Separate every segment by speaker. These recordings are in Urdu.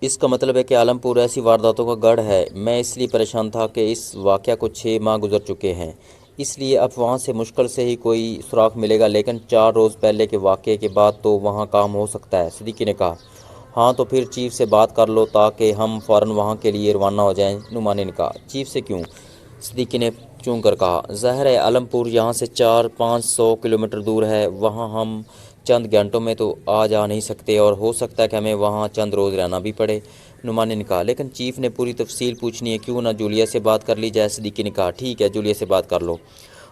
Speaker 1: اس کا مطلب ہے کہ عالم پور ایسی وارداتوں کا گڑھ ہے۔ میں اس لیے پریشان تھا کہ اس واقعہ کو 6 ماہ گزر چکے ہیں، اس لیے اب وہاں سے مشکل سے ہی کوئی سراغ ملے گا، لیکن 4 روز پہلے کے واقعے کے بعد تو وہاں کام ہو سکتا ہے، صدیقی نے کہا۔ ہاں تو پھر چیف سے بات کر لو تاکہ ہم فوراً وہاں کے لیے روانہ ہو جائیں، نعمانی نے کہا۔ چیف سے کیوں؟ صدیقی نے چون کر کہا۔ ظاہر ہے عالم پور یہاں سے 400-500 کلومیٹر دور ہے، وہاں ہم چند گھنٹوں میں تو آ جا نہیں سکتے، اور ہو سکتا ہے کہ ہمیں وہاں چند روز رہنا بھی پڑے، نعمانی نے کہا۔ لیکن چیف نے پوری تفصیل پوچھنی ہے، کیوں نہ جولیا سے بات کر لی جائے، صدیقی نے کہا۔ ٹھیک ہے، جولیا سے بات کر لو،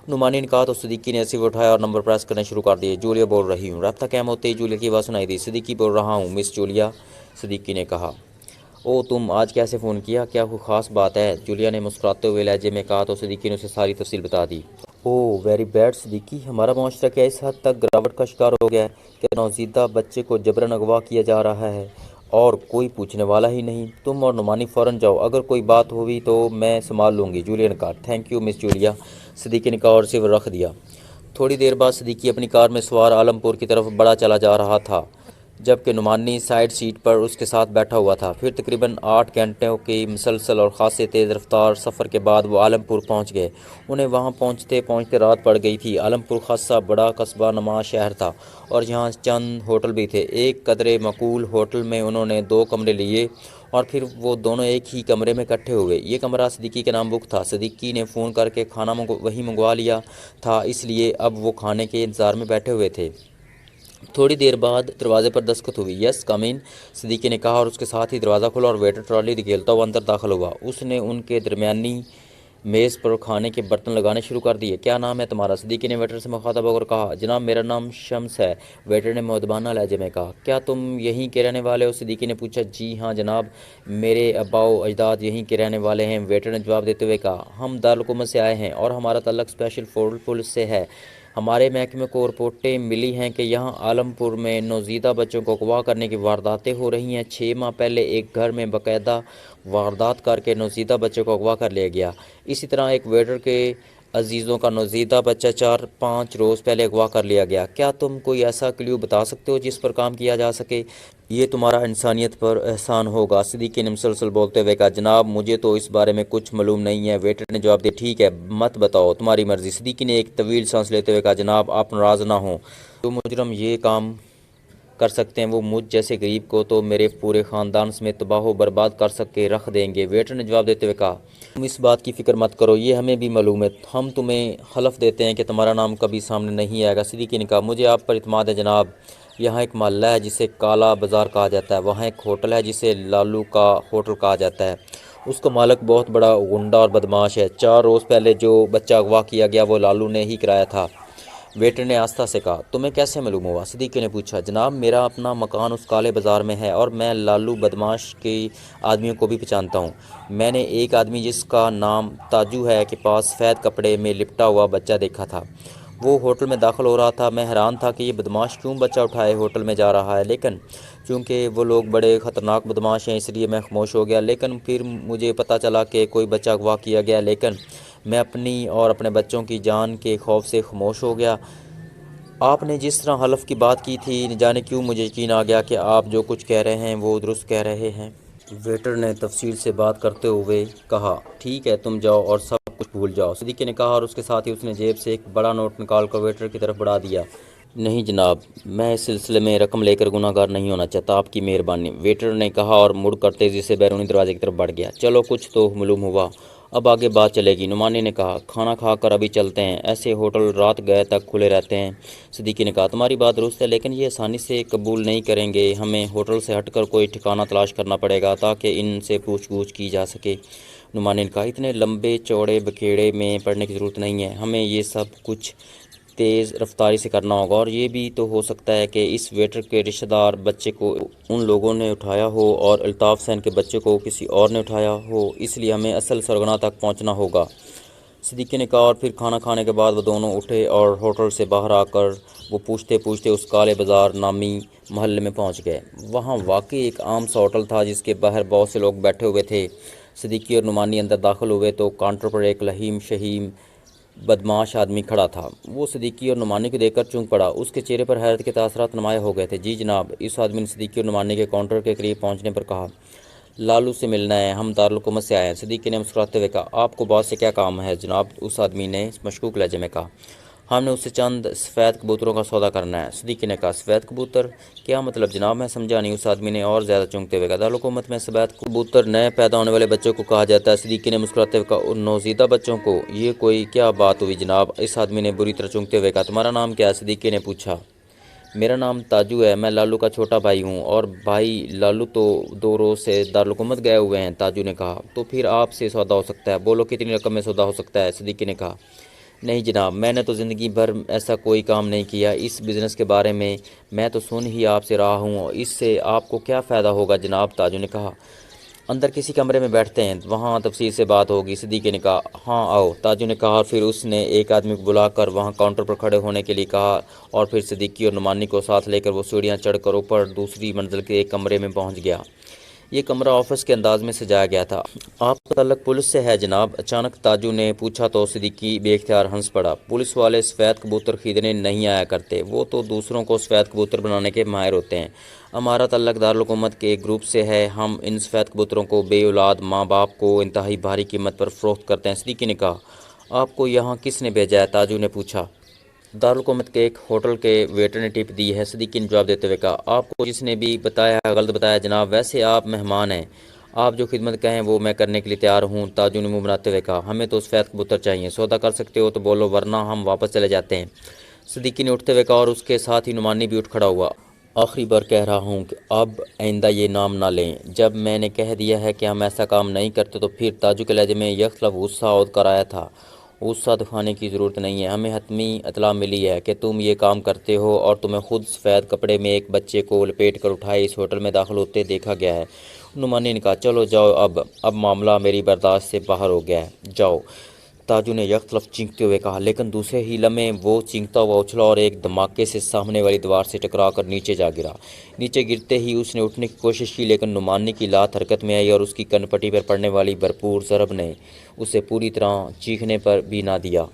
Speaker 1: نعمانی نے کہا۔ تو صدیقی نے ریسیور اٹھایا اور نمبر پریس کرنے شروع کر دیے۔ جولیا بول رہی ہوں۔ رابطہ قائم ہوتے ہی جولیا کی آواز سنائی دی۔ صدیقی بول رہا ہوں مس جولیا، صدیقی نے کہا۔ او تم آج کیسے فون کیا؟ کیا کوئی خاص بات ہے؟ جولیا نے مسکراتے ہوئے لہجے میں کہا۔ تو صدیقی نے اسے ساری تفصیل بتا دی۔ اوہ ویری بیڈ صدیقی، ہمارا معاشرہ کیا اس حد تک گراوٹ کا شکار ہو گیا ہے کہ نوزائیدہ بچے کو جبراً اغوا کیا جا رہا ہے اور کوئی پوچھنے والا ہی نہیں؟ تم اور نعمانی فوراً جاؤ، اگر کوئی بات ہوئی تو میں سنبھال لوں گی، جولیا نے کہا۔ Thank you miss Julia, Siddiqui نے کہا اور ریسیور رکھ دیا۔ تھوڑی دیر بعد صدیقی اپنی کار میں سوار عالم پور کی طرف بڑھا چلا جا رہا تھا، جبکہ نعمانی سائیڈ سیٹ پر اس کے ساتھ بیٹھا ہوا تھا۔ پھر تقریباً 8 گھنٹوں کی مسلسل اور خاصے تیز رفتار سفر کے بعد وہ عالم پور پہنچ گئے۔ انہیں وہاں پہنچتے پہنچتے رات پڑ گئی تھی۔ عالم پور خاصا بڑا قصبہ نما شہر تھا اور یہاں چند ہوٹل بھی تھے۔ ایک قدرے معقول ہوٹل میں انہوں نے 2 کمرے لیے اور پھر وہ دونوں ایک ہی کمرے میں اکٹھے ہوئے۔ یہ کمرہ صدیقی کے نام بک تھا۔ صدیقی نے فون کر کے کھانا وہیں منگوا لیا تھا، اس لیے اب وہ کھانے کے انتظار میں بیٹھے ہوئے تھے۔ تھوڑی دیر بعد دروازے پر دستخط ہوئی۔ یس کم ان، صدیقی نے کہا اور اس کے ساتھ ہی دروازہ کھلا اور ویٹر ٹرالی دھکیلتا ہوا اندر داخل ہوا۔ اس نے ان کے درمیانی میز پر کھانے کے برتن لگانے شروع کر دیے۔ کیا نام ہے تمہارا؟ صدیقی نے ویٹر سے مخاطب ہو کر کہا۔ جناب میرا نام شمس ہے، ویٹر نے مؤدبانہ لہجے میں کہا۔ کیا تم یہیں کے رہنے والے ہو؟ صدیقی نے پوچھا۔ جی ہاں جناب، میرے آباء و اجداد یہیں کے رہنے والے ہیں، ویٹر نے جواب دیتے ہوئے کہا۔ ہم دارالحکومت سے آئے ہیں اور ہمارا تعلق اسپیشل پولیس سے ہے۔ ہمارے محکمے کو رپورٹیں ملی ہیں کہ یہاں عالم پور میں نوزائیدہ بچوں کو اغوا کرنے کی وارداتیں ہو رہی ہیں۔ 6 ماہ پہلے ایک گھر میں باقاعدہ واردات کر کے نوزائیدہ بچے کو اغوا کر لیا گیا۔ اسی طرح ایک ویٹر کے عزیزوں کا نوزائیدہ بچہ 4-5 روز پہلے اغوا کر لیا گیا۔ کیا تم کوئی ایسا کلیو بتا سکتے ہو جس پر کام کیا جا سکے؟ یہ تمہارا انسانیت پر احسان ہوگا، صدیقی نے مسلسل بولتے ہوئے کہا۔ جناب مجھے تو اس بارے میں کچھ معلوم نہیں ہے، ویٹر نے جواب دیا۔ ٹھیک ہے مت بتاؤ، تمہاری مرضی، صدیقی نے ایک طویل سانس لیتے ہوئے کہا۔ جناب آپ ناراض نہ ہوں، جو مجرم یہ کام کر سکتے ہیں وہ مجھ جیسے غریب کو تو میرے پورے خاندان سمیت تباہ و برباد کر سکے رکھ دیں گے، ویٹر نے جواب دیتے ہوئے کہا۔ تم اس بات کی فکر مت کرو، یہ ہمیں بھی معلوم ہے، ہم تمہیں حلف دیتے ہیں کہ تمہارا نام کبھی سامنے نہیں آئے گا، صدیقی نے کہا۔ مجھے آپ پر اعتماد ہے جناب۔ یہاں ایک محلہ ہے جسے کالا بازار کہا جاتا ہے، وہاں ایک ہوٹل ہے جسے لالو کا ہوٹل کہا جاتا ہے، اس کا مالک بہت بڑا غنڈہ اور بدماش ہے۔ 4 روز پہلے جو بچہ اغوا کیا گیا وہ لالو نے ہی کرایا تھا، ویٹر نے آستہ سے کہا۔ تمہیں کیسے معلوم ہوا؟ صدیقی نے پوچھا۔ جناب میرا اپنا مکان اس کالے بازار میں ہے اور میں لالو بدماش کے آدمیوں کو بھی پہچانتا ہوں۔ میں نے ایک آدمی جس کا نام تاجو ہے کے پاس سفید کپڑے میں لپٹا ہوا بچہ دیکھا تھا، وہ ہوٹل میں داخل ہو رہا تھا۔ میں حیران تھا کہ یہ بدماش کیوں بچہ اٹھائے ہوٹل میں جا رہا ہے، لیکن چونکہ وہ لوگ بڑے خطرناک بدماش ہیں اس لیے میں خاموش ہو گیا۔ لیکن پھر مجھے پتہ چلا کہ کوئی بچہ اغوا کیا گیا، لیکن میں اپنی اور اپنے بچوں کی جان کے خوف سے خاموش ہو گیا۔ آپ نے جس طرح حلف کی بات کی تھی، نہ جانے کیوں مجھے یقین آ گیا کہ آپ جو کچھ کہہ رہے ہیں وہ درست کہہ رہے ہیں، ویٹر نے تفصیل سے بات کرتے ہوئے کہا۔ ٹھیک ہے تم جاؤ اور سب کچھ بھول جاؤ، صدیقی نے کہا اور اس کے ساتھ ہی اس نے جیب سے ایک بڑا نوٹ نکال کر ویٹر کی طرف بڑھا دیا۔ نہیں جناب، میں اس سلسلے میں رقم لے کر گناہ گار نہیں ہونا چاہتا، آپ کی مہربانی، ویٹر نے کہا اور مڑ کر تیزی سے بیرونی دروازے کی طرف بڑھ گیا۔ چلو کچھ تو معلوم ہوا، اب آگے بات چلے گی، نعمانی نے کہا۔ کھانا کھا کر ابھی چلتے ہیں، ایسے ہوٹل رات گئے تک کھلے رہتے ہیں، صدیقی نے کہا۔ تمہاری بات درست ہے، لیکن یہ آسانی سے قبول نہیں کریں گے، ہمیں ہوٹل سے ہٹ کر کوئی ٹھکانہ تلاش کرنا پڑے گا تاکہ ان سے پوچھ گچھ کی جا سکے، نعمانی نے کہا۔ اتنے لمبے چوڑے بکھیڑے میں پڑنے کی ضرورت نہیں ہے، ہمیں یہ سب کچھ تیز رفتاری سے کرنا ہوگا، اور یہ بھی تو ہو سکتا ہے کہ اس ویٹر کے رشتہ دار بچے کو ان لوگوں نے اٹھایا ہو اور الطاف حسین کے بچے کو کسی اور نے اٹھایا ہو، اس لیے ہمیں اصل سرغنہ تک پہنچنا ہوگا، صدیقی نے کہا۔ اور پھر کھانا کھانے کے بعد وہ دونوں اٹھے اور ہوٹل سے باہر آ کر وہ پوچھتے پوچھتے اس کالے بازار نامی محلے میں پہنچ گئے۔ وہاں واقعی ایک عام سا ہوٹل تھا جس کے باہر بہت سے لوگ بیٹھے ہوئے تھے۔ صدیقی اور نعمانی اندر داخل ہوئے تو کاؤنٹر پر ایک لہیم شہیم بدماش آدمی کھڑا تھا۔ وہ صدیقی اور نعمانی کو دیکھ کر چونک پڑا۔ اس کے چہرے پر حیرت کے تاثرات نمایاں ہو گئے تھے۔ جی جناب، اس آدمی نے صدیقی اور نعمانی کے کاؤنٹر کے قریب پہنچنے پر کہا۔ لالو سے ملنا ہے، ہم دارالحکومت سے آئے ہیں۔ صدیقی نے مسکراتے ہوئے کہا، آپ کو باس سے کیا کام ہے جناب؟ اس آدمی نے مشکوک لہجے میں کہا، ہم نے اس سے چند سفید کبوتروں کا سودا کرنا ہے۔ صدیقی نے کہا، سفید کبوتر؟ کیا مطلب جناب؟ میں سمجھا نہیں۔ اس آدمی نے اور زیادہ چونکتے ہوئے کہا، دارالحکومت میں سفید کبوتر نئے پیدا ہونے والے بچوں کو کہا جاتا ہے۔ صدیقی نے مسکراتے ہوئے کہا، نوزائیدہ بچوں کو؟ یہ کوئی کیا بات ہوئی جناب؟ اس آدمی نے بری طرح چونکتے ہوئے کہا، تمہارا نام کیا ہے؟ صدیقی نے پوچھا۔ میرا نام تاجو ہے، میں لالو کا چھوٹا بھائی ہوں۔ اور بھائی لالو تو 2 روز سے دارالحکومت گئے ہوئے ہیں، تاجو نے کہا۔ تو پھر آپ سے سودا ہو سکتا ہے؟ بولو کتنی رقم میں سودا ہو سکتا ہے؟ صدیقی نے کہا، نہیں جناب، میں نے تو زندگی بھر ایسا کوئی کام نہیں کیا۔ اس بزنس کے بارے میں تو سن ہی آپ سے رہا ہوں، اس سے آپ کو کیا فائدہ ہوگا جناب؟ تاجو نے کہا، اندر کسی کمرے میں بیٹھتے ہیں، وہاں تفصیل سے بات ہوگی۔ صدیقی نے کہا، ہاں آؤ، تاجو نے کہا، اور پھر اس نے ایک آدمی کو بلا کر وہاں کاؤنٹر پر کھڑے ہونے کے لیے کہا، اور پھر صدیقی اور نعمانی کو ساتھ لے کر وہ سیڑھیاں چڑھ کر اوپر دوسری منزل کے ایک کمرے میں پہنچ گیا۔ یہ کمرہ آفس کے انداز میں سجایا گیا تھا۔ آپ کا تعلق پولیس سے ہے جناب؟ اچانک تاجو نے پوچھا تو صدیقی بے اختیار ہنس پڑا۔ پولیس والے سفید کبوتر خریدنے نہیں آیا کرتے، وہ تو دوسروں کو سفید کبوتر بنانے کے ماہر ہوتے ہیں۔ ہمارا تعلق دارالحکومت کے ایک گروپ سے ہے، ہم ان سفید کبوتروں کو بے اولاد ماں باپ کو انتہائی بھاری قیمت پر فروخت کرتے ہیں۔ صدیقی نے کہا، آپ کو یہاں کس نے بھیجا ہے؟ تاجو نے پوچھا۔ دارالحکومت کے ایک ہوٹل کے ویٹر نے ٹپ دی ہے، صدیقی نے جواب دیتے ہوئے کہا، آپ کو جس نے بھی بتایا ہے غلط بتایا جناب، ویسے آپ مہمان ہیں، آپ جو خدمت کہیں وہ میں کرنے کے لیے تیار ہوں۔ تاجو نے منہ بناتے ہوئے کہا، ہمیں تو سفید کبوتر چاہیے، سودا کر سکتے ہو تو بولو ورنہ ہم واپس چلے جاتے ہیں۔ صدیقی نے اٹھتے ہوئے کہا، اور اس کے ساتھ ہی نعمانی بھی اٹھ کھڑا ہوا۔ آخری بار کہہ رہا ہوں کہ اب آئندہ یہ نام نہ لیں، جب میں نے کہہ دیا ہے کہ ہم ایسا کام نہیں کرتے تو پھر۔ تاجو کے لہجے میں یکسلب غصہ عود کر آیا تھا۔ غصہ دکھانے کی ضرورت نہیں ہے، ہمیں حتمی اطلاع ملی ہے کہ تم یہ کام کرتے ہو، اور تمہیں خود سفید کپڑے میں ایک بچے کو لپیٹ کر اٹھائے اس ہوٹل میں داخل ہوتے دیکھا گیا ہے۔ نعمانی نے کہا، چلو جاؤ، اب معاملہ میری برداشت سے باہر ہو گیا ہے، جاؤ۔ تاجو نے یکطرف چینکتے ہوئے کہا، لیکن دوسرے ہی لمحے وہ چینکتا ہوا اچھلا اور ایک دھماکے سے سامنے والی دیوار سے ٹکرا کر نیچے جا گرا۔ نیچے گرتے ہی اس نے اٹھنے کی کوشش کی، لیکن نعمانی کی لات حرکت میں آئی اور اس کی کن پٹی پر پڑنے والی بھرپور ضرب نے اسے پوری طرح چیخنے پر بھی نہ دیا،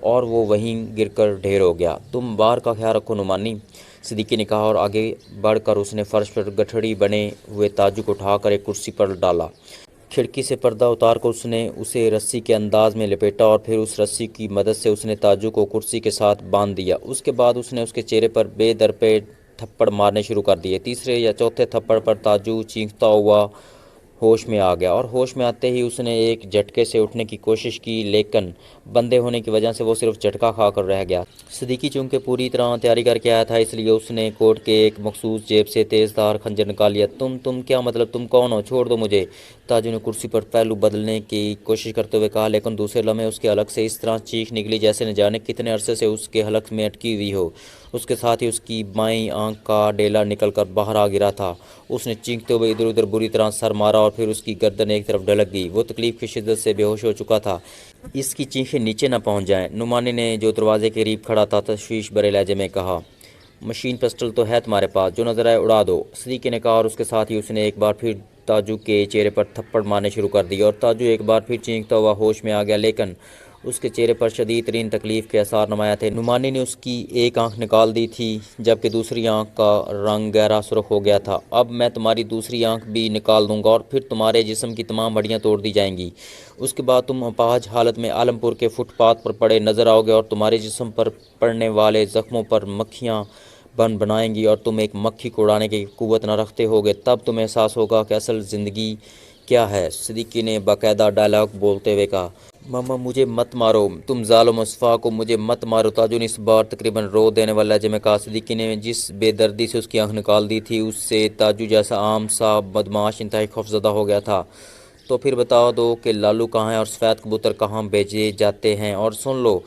Speaker 1: اور وہ وہیں گر کر ڈھیر ہو گیا۔ تم بار کا خیال رکھو نعمانی، صدیقی نے کہا، اور آگے بڑھ کر اس نے فرش پر گٹھڑی بنے ہوئے تاجو کو اٹھا کر ایک کرسی پر ڈالا۔ کھڑکی سے پردہ اتار کر اس نے اسے رسی کے انداز میں لپیٹا، اور پھر اس رسی کی مدد سے اس نے تاجو کو کرسی کے ساتھ باندھ دیا۔ اس کے بعد اس نے اس کے چہرے پر بے درپے تھپڑ مارنے شروع کر دیے۔ تیسرے یا چوتھے تھپڑ پر تاجو چینکتا ہوا ہوش میں آ گیا، اور ہوش میں آتے ہی اس نے ایک جھٹکے سے اٹھنے کی کوشش کی، لیکن بندے ہونے کی وجہ سے وہ صرف جھٹکا کھا کر رہ گیا۔ صدیقی چونکہ پوری طرح تیاری کر کے آیا تھا، اس لیے اس نے کوٹ کے ایک مخصوص جیب سے تیز دھار خنجر نکال لیا۔ تم کیا مطلب؟ تم کون ہو؟ چھوڑ دو مجھے، تاجو نے کرسی پر پہلو بدلنے کی کوشش کرتے ہوئے کہا، لیکن دوسرے لمحے اس کے حلق سے اس طرح چیخ نکلی جیسے نہ جانے کتنے عرصے سے اس کے حلق میں اٹکی ہوئی ہو۔ اس کے ساتھ ہی اس کی بائیں آنکھ کا ڈیلا نکل کر باہر آ گرا تھا۔ اس نے چینکتے ہوئے ادھر ادھر بری طرح سر مارا، اور پھر اس کی گردن ایک طرف ڈھلک گئی۔ وہ تکلیف کی شدت سے بے ہوش ہو چکا تھا۔ اس کی چیخیں نیچے نہ پہنچ جائیں، نعمانی نے جو دروازے کے قریب کھڑا تھا تشویش بھرے لہجے میں کہا۔ مشین پسٹل تو ہے تمہارے پاس، جو نظر آئے اڑا دو، صدیقی نے کہا، اور اس کے ساتھ ہی اس نے ایک بار پھر تاجو کے چہرے پر تھپڑ مارنے شروع کر دی، اور تاجو ایک بار پھر چینکتا ہوا ہوش میں آ گیا، لیکن اس کے چہرے پر شدید ترین تکلیف کے آثار نمایاں تھے۔ نعمانی نے اس کی ایک آنکھ نکال دی تھی، جبکہ دوسری آنکھ کا رنگ گہرا سرخ ہو گیا تھا۔ اب میں تمہاری دوسری آنکھ بھی نکال دوں گا، اور پھر تمہارے جسم کی تمام ہڈیاں توڑ دی جائیں گی۔ اس کے بعد تم اپاہج حالت میں عالم پور کے فٹ پاتھ پر پڑے نظر آؤ گے، اور تمہارے جسم پر پڑنے والے زخموں پر مکھیاں بنائیں گی، اور تم ایک مکھی کو اڑانے کی قوت نہ رکھتے ہوگے۔ تب تمہیں احساس ہوگا کہ اصل زندگی کیا ہے۔ صدیقی نے باقاعدہ ڈائلاگ بولتے ہوئے کہا، ماما مجھے مت مارو، تم ظالم و صفا کو مجھے مت مارو، تاجو نے اس بار تقریباً رو دینے والے لہجے میں کہا۔ صدیقی نے جس بے دردی سے اس کی آنکھ نکال دی تھی، اس سے تاجو جیسا عام سا بدماش انتہائی خوفزدہ ہو گیا تھا۔ تو پھر بتا دو کہ لالو کہاں ہے اور سفید کبوتر کہاں بھیجے جاتے ہیں، اور سن لو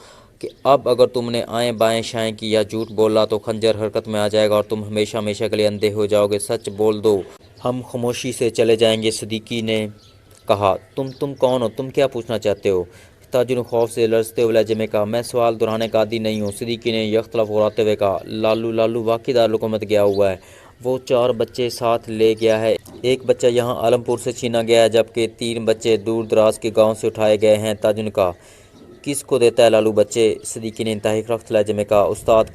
Speaker 1: کہ اب اگر تم نے آئیں بائیں شائیں کی یا جھوٹ بولا تو خنجر حرکت میں آ جائے گا، اور تم ہمیشہ ہمیشہ کے لیے اندھے ہو جاؤ گے۔ سچ بول دو، ہم خاموشی سے چلے جائیں گے۔ صدیقی نے کہا، تم کون ہو؟ تم کیا پوچھنا چاہتے ہو؟ تاجو نے خوف سے لرزتے ہوئے لہجے میں کہا، میں سوال دہرانے کا عادی نہیں ہوں۔ صدیقی نے یکطرف غراتے ہوئے کہا، لالو واقعی دارالحکومت گیا ہوا ہے، وہ 4 بچے ساتھ لے گیا ہے، ایک بچہ یہاں عالم پور سے چھینا گیا ہے، جبکہ 3 بچے دور دراز کے گاؤں سے اٹھائے گئے ہیں۔ تاجو نے کہا، کس کو دیتا ہے لالو بچے؟ صدیقی نے انتہائی رخت لہجے میں کہا، استاد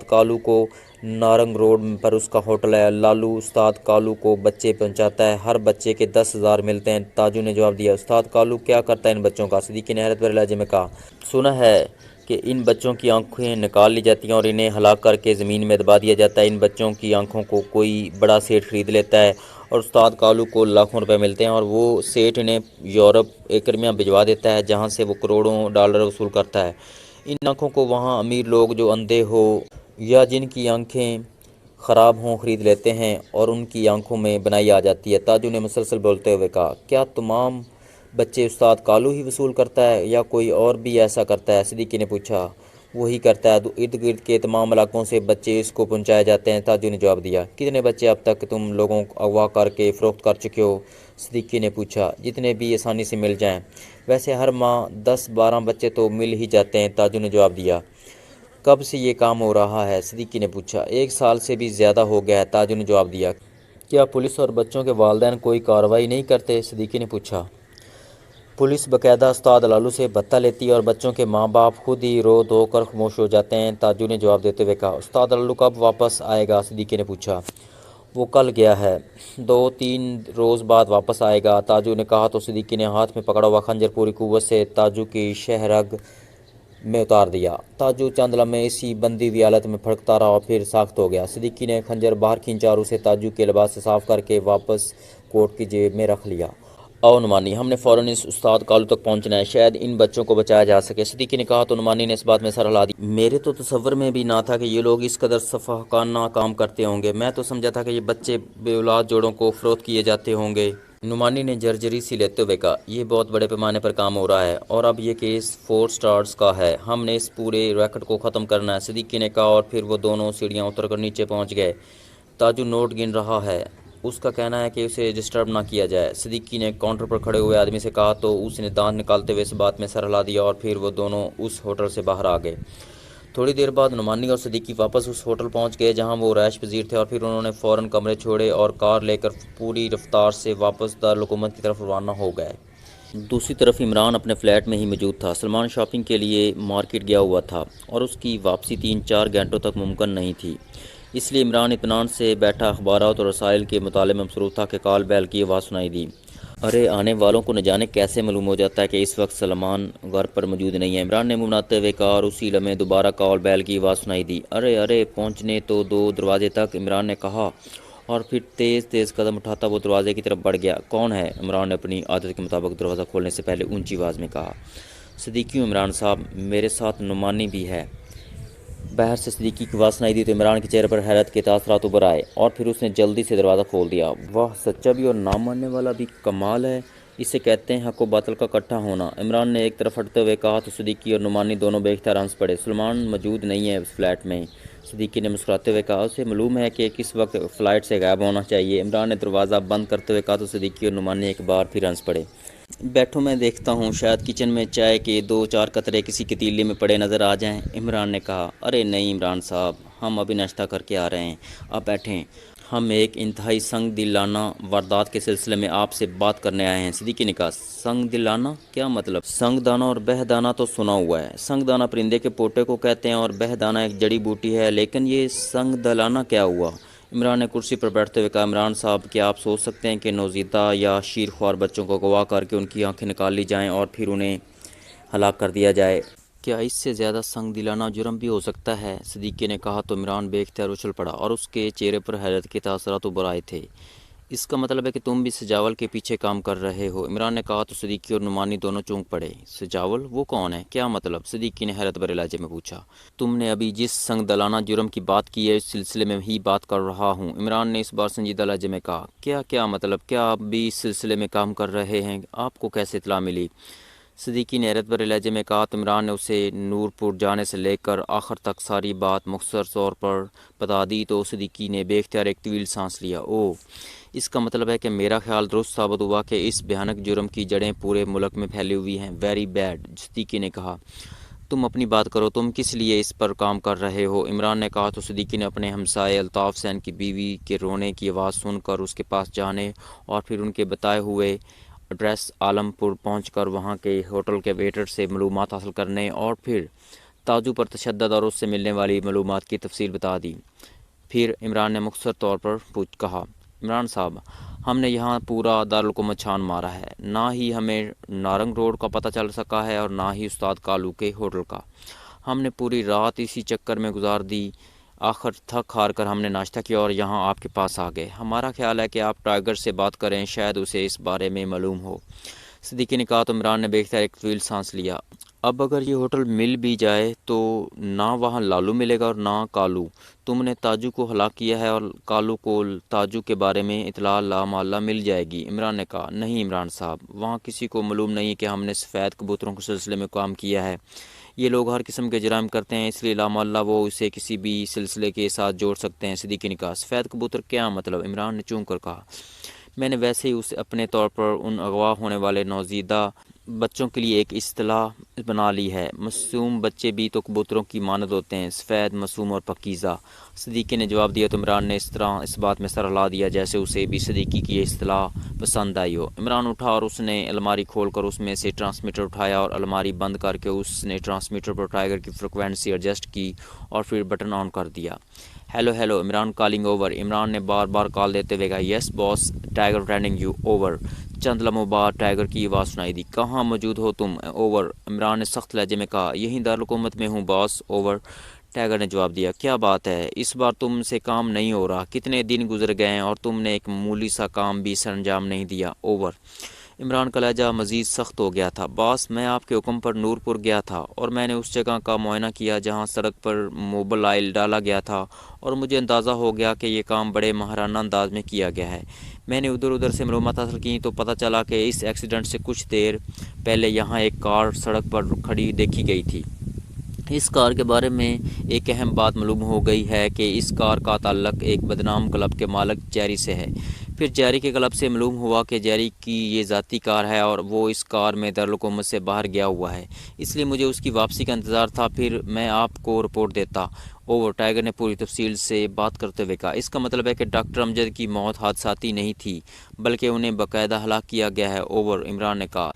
Speaker 1: کالو کو نارنگ روڈ پر اس کا ہوٹل ہے، لالو استاد کالو کو بچے پہنچاتا ہے، ہر بچے کے 10,000 ملتے ہیں۔ تاجو نے جواب دیا، استاد کالو کیا کرتا ہے ان بچوں کا؟ صدیقی نے حیرت بھرے لہجے میں کہا، سنا ہے کہ ان بچوں کی آنکھیں نکال لی جاتی ہیں اور انہیں ہلاک کر کے زمین میں دبا دیا جاتا ہے، ان بچوں کی آنکھوں کو کوئی بڑا سیٹ خرید لیتا ہے اور استاد کالو کو لاکھوں روپے ملتے ہیں اور وہ سیٹ انہیں یورپ ایکڑ میں بھجوا دیتا ہے جہاں سے وہ کروڑوں ڈالر وصول کرتا ہے۔ ان آنکھوں کو وہاں امیر لوگ جو اندھے ہو یا جن کی آنکھیں خراب ہوں خرید لیتے ہیں اور ان کی آنکھوں میں بنائی آ جاتی ہے۔ تاجو نے مسلسل بولتے ہوئے کہا، کیا تمام بچے استاد کالو ہی وصول کرتا ہے یا کوئی اور بھی ایسا کرتا ہے؟ صدیقی نے پوچھا، وہی کرتا ہے، ارد گرد کے تمام علاقوں سے بچے اس کو پہنچائے جاتے ہیں۔ تاجو نے جواب دیا، کتنے بچے اب تک تم لوگوں کو اغوا کر کے فروخت کر چکے ہو؟ صدیقی نے پوچھا، جتنے بھی آسانی سے مل جائیں، ویسے ہر ماہ 10-12 بچے تو مل ہی جاتے ہیں۔ تاجو نے جواب دیا، کب سے یہ کام ہو رہا ہے؟ صدیقی نے پوچھا، 1 سال سے بھی زیادہ ہو گیا ہے۔ تاجو نے جواب دیا، کیا پولیس اور بچوں کے والدین کوئی کارروائی نہیں کرتے؟ صدیقی نے پوچھا، پولیس باقاعدہ استاد لالو سے بھتہ لیتی ہے اور بچوں کے ماں باپ خود ہی رو دھو کر خاموش ہو جاتے ہیں۔ تاجو نے جواب دیتے ہوئے کہا، استاد لالو کب واپس آئے گا؟ صدیقی نے پوچھا، وہ کل گیا ہے، 2-3 روز بعد واپس آئے گا، تاجو نے کہا تو صدیقی نے ہاتھ میں پکڑا ہوا خنجر پوری قوت سے تاجو کی شہ رگ میں اتار دیا۔ تاجو چند لمحے اسی بندھی ہوئی حالت میں پھڑکتا رہا اور پھر ساخت ہو گیا۔ صدیقی نے خنجر باہر کھینچا اور اسے تاجو کے لباس سے صاف کر کے واپس کوٹ کی جیب میں رکھ لیا۔ آؤ نعمانی، ہم نے فوراً اس استاد کالو تک پہنچنا ہے، شاید ان بچوں کو بچایا جا سکے۔ صدیقی نے کہا تو نعمانی نے اس بات میں سر ہلا دیا، میرے تو تصور میں بھی نہ تھا کہ یہ لوگ اس قدر سفاہانہ کام کرتے ہوں گے، میں تو سمجھا تھا کہ یہ بچے بے اولاد جوڑوں کو فروخت کیے جاتے ہوں گے۔ نعمانی نے جرجری سی لیتے ہوئے کہا، یہ بہت بڑے پیمانے پر کام ہو رہا ہے اور اب یہ کیس 4 سٹارز کا ہے، ہم نے اس پورے ریکٹ کو ختم کرنا ہے، صدیقی نے کہا اور پھر وہ دونوں سیڑھیاں اتر کر نیچے پہنچ گئے۔ تاجو نوٹ گن رہا ہے، اس کا کہنا ہے کہ اسے ڈسٹرب نہ کیا جائے، صدیقی نے کاؤنٹر پر کھڑے ہوئے آدمی سے کہا تو اس نے دانت نکالتے ہوئے اس بات میں سر ہلا دیا اور پھر وہ دونوں اس ہوٹل سے باہر آ گئے۔ تھوڑی دیر بعد نعمانی اور صدیقی واپس اس ہوٹل پہنچ گئے جہاں وہ رہائش پذیر تھے اور پھر انہوں نے فوراً کمرے چھوڑے اور کار لے کر پوری رفتار سے واپس دارالحکومت کی طرف روانہ ہو گئے۔ دوسری طرف عمران اپنے فلیٹ میں ہی موجود تھا۔ سلمان شاپنگ کے لیے مارکیٹ گیا ہوا تھا اور اس کی واپسی 3-4 گھنٹوں تک ممکن نہیں تھی، اس لیے عمران اطمینان سے بیٹھا اخبارات اور رسائل کے مطالعے میں مصروف تھا کہ کال بیل کی آواز سنائی دی۔ ارے آنے والوں کو نہ جانے کیسے معلوم ہو جاتا ہے کہ اس وقت سلمان گھر پر موجود نہیں ہے، عمران نے منہ بناتے ہوئے کہا اور اسی لمحے دوبارہ کال بیل کی آواز سنائی دی۔ ارے پہنچنے تو دو دروازے تک، عمران نے کہا اور پھر تیز قدم اٹھاتا وہ دروازے کی طرف بڑھ گیا۔ کون ہے؟ عمران نے اپنی عادت کے مطابق دروازہ کھولنے سے پہلے اونچی آواز میں کہا۔ صدیقی ہوں عمران صاحب، میرے ساتھ نعمانی بھی ہے۔ باہر سے صدیقی کی آواز سنائی دی تو عمران کے چہرے پر حیرت کے تاثرات ابھر آئے اور پھر اس نے جلدی سے دروازہ کھول دیا۔ واہ، سچا بھی اور نہ ماننے والا بھی، کمال ہے، اسے کہتے ہیں حق و باطل کا اکٹھا ہونا، عمران نے ایک طرف ہٹتے ہوئے کہا تو صدیقی اور نعمانی دونوں بے اختیار ہنس پڑے۔ سلمان موجود نہیں ہے اس فلیٹ میں، صدیقی نے مسکراتے ہوئے کہا، اسے معلوم ہے کہ کس وقت فلائٹ سے غائب ہونا چاہیے، عمران نے دروازہ بند کرتے ہوئے کہا تو صدیقی اور نعمانی ایک بار پھر ہنس پڑے۔ بیٹھو میں دیکھتا ہوں، شاید کچن میں چائے کے 2-4 قطرے کسی کتیلے میں پڑے نظر آ جائیں، عمران نے کہا۔ ارے نہیں عمران صاحب، ہم ابھی ناشتہ کر کے آ رہے ہیں، آپ بیٹھیں، ہم ایک انتہائی سنگ دلانہ واردات کے سلسلے میں آپ سے بات کرنے آئے ہیں۔ صدیقی نے کہا، سنگ دلانہ کیا مطلب؟ سنگ دانہ اور بہ دانہ تو سنا ہوا ہے، سنگ دانہ پرندے کے پوٹے کو کہتے ہیں اور بہ دانہ ایک جڑی بوٹی ہے، لیکن یہ سنگ دلانہ کیا ہوا؟ عمران نے کرسی پر بیٹھتے ہوئے کہا، عمران صاحب کیا آپ سوچ سکتے ہیں کہ نوزائیدہ یا شیرخوار بچوں کو اغوا کر کے ان کی آنکھیں نکال لی جائیں اور پھر انہیں ہلاک کر دیا جائے؟ کیا اس سے زیادہ سنگ دلانہ جرم بھی ہو سکتا ہے؟ صدیقی نے کہا تو عمران بے اختیار اچھل پڑا اور اس کے چہرے پر حیرت کے تاثرات ابھر آئے تھے۔ اس کا مطلب ہے کہ تم بھی سجاول کے پیچھے کام کر رہے ہو، عمران نے کہا تو صدیقی اور نعمانی دونوں چونک پڑے۔ سجاول؟ وہ کون ہے؟ کیا مطلب؟ صدیقی نے حیرت بھرے لہجے میں پوچھا۔ تم نے ابھی جس سنگ دلانہ جرم کی بات کی ہے اس سلسلے میں ہی بات کر رہا ہوں، عمران نے اس بار سنجیدہ لہجے میں کہا۔ کیا مطلب؟ کیا آپ بھی اس سلسلے میں کام کر رہے ہیں؟ آپ کو کیسے اطلاع ملی؟ صدیقی نے حیرت بھرے لہجے میں کہا تو عمران نے اسے نور پور جانے سے لے کر آخر تک ساری بات مختصر طور پر بتا دی تو صدیقی نے بے اختیار ایک طویل سانس لیا۔ اوہ، اس کا مطلب ہے کہ میرا خیال درست ثابت ہوا کہ اس بھیانک جرم کی جڑیں پورے ملک میں پھیلی ہوئی ہیں۔ ویری بیڈ، صدیقی نے کہا۔ تم اپنی بات کرو، تم کس لیے اس پر کام کر رہے ہو؟ عمران نے کہا تو صدیقی نے اپنے ہمسائے الطاف حسین کی بیوی کے رونے کی آواز سن کر اس کے پاس جانے اور پھر ان کے بتائے ہوئے ایڈریس عالمپور پہنچ کر وہاں کے ہوٹل کے ویٹر سے معلومات حاصل کرنے اور پھر تاجو پر تشدد اور اس سے ملنے والی معلومات کی تفصیل بتا دی۔ پھر عمران نے مختصر طور پر کہا، عمران صاحب، ہم نے یہاں پورا دارالحکومت چھان مارا ہے، نہ ہی ہمیں نارنگ روڈ کا پتہ چل سکا ہے اور نہ ہی استاد کالو کے ہوٹل کا۔ ہم نے پوری رات اسی چکر میں گزار دی، آخر تھک ہار کر ہم نے ناشتہ کیا اور یہاں آپ کے پاس آ گئے۔ ہمارا خیال ہے کہ آپ ٹائیگر سے بات کریں، شاید اسے اس بارے میں معلوم ہو۔ صدیقی نے کہا تو عمران نے بے اختیار ایک طویل سانس لیا۔ اب اگر یہ ہوٹل مل بھی جائے تو نہ وہاں لالو ملے گا اور نہ کالو۔ تم نے تاجو کو ہلاک کیا ہے اور کالو کو تاجو کے بارے میں اطلاع لامعلّہ مل جائے گی۔ عمران نے کہا، نہیں عمران صاحب، وہاں کسی کو معلوم نہیں کہ ہم نے سفید کبوتروں کے سلسلے میں کام کیا ہے۔ یہ لوگ ہر قسم کے جرائم کرتے ہیں، اس لیے لامعلّہ وہ اسے کسی بھی سلسلے کے ساتھ جوڑ سکتے ہیں۔ صدیقی نے کہا، سفید کبوتر کیا مطلب؟ عمران نے چونک کر کہا، میں نے ویسے ہی اسے اپنے طور پر ان اغوا ہونے والے نوزائیدہ بچوں کے لیے ایک اصطلاح بنا لی ہے۔ معصوم بچے بھی تو کبوتروں کی مانند ہوتے ہیں، سفید، معصوم اور پاکیزہ۔ صدیقی نے جواب دیا تو عمران نے اس طرح اس بات میں سر ہلا دیا جیسے اسے بھی صدیقی کی یہ اصطلاح پسند آئی ہو۔ عمران اٹھا اور اس نے الماری کھول کر اس میں سے ٹرانسمیٹر اٹھایا اور الماری بند کر کے اس نے ٹرانسمیٹر پر ٹائیگر کی فریکوینسی ایڈجسٹ کی اور پھر بٹن آن کر دیا۔ Hello hello, Imran calling over. Imran نے بار بار کال دیتے ہوئے کہا، یس باس، ٹائیگر اٹینڈنگ یو، اوور۔ چند لمحوں بعد ٹائیگر کی آواز سنائی دی، کہاں موجود ہو تم؟ اوور۔ عمران نے سخت لہجے میں کہا، یہیں دارالحکومت میں ہوں باس، اوور۔ ٹائیگر نے جواب دیا، کیا بات ہے، اس بار تم سے کام نہیں ہو رہا، کتنے دن گزر گئے ہیں اور تم نے ایک معمولی سا کام بھی سر انجام نہیں دیا، اوور۔ عمران کا لہجہ مزید سخت ہو گیا تھا، باس میں آپ کے حکم پر نورپور گیا تھا اور میں نے اس جگہ کا معائنہ کیا جہاں سڑک پر موبل آئل ڈالا گیا تھا اور مجھے اندازہ ہو گیا کہ یہ کام بڑے ماہرانہ انداز میں کیا گیا ہے۔ میں نے ادھر سے معلومات حاصل کی تو پتہ چلا کہ اس ایکسیڈنٹ سے کچھ دیر پہلے یہاں ایک کار سڑک پر کھڑی دیکھی گئی تھی۔ اس کار کے بارے میں ایک اہم بات معلوم ہو گئی ہے کہ اس کار کا تعلق ایک بدنام کلب کے مالک جیری سے ہے۔ پھر جیری کے کلب سے معلوم ہوا کہ جیری کی یہ ذاتی کار ہے اور وہ اس کار میں دارالحکومت سے باہر گیا ہوا ہے، اس لیے مجھے اس کی واپسی کا انتظار تھا، پھر میں آپ کو رپورٹ دیتا، اوور۔ ٹائیگر نے پوری تفصیل سے بات کرتے ہوئے کہا، اس کا مطلب ہے کہ ڈاکٹر امجد کی موت حادثاتی نہیں تھی بلکہ انہیں باقاعدہ ہلاک کیا گیا ہے، اوور۔ عمران نے کہا،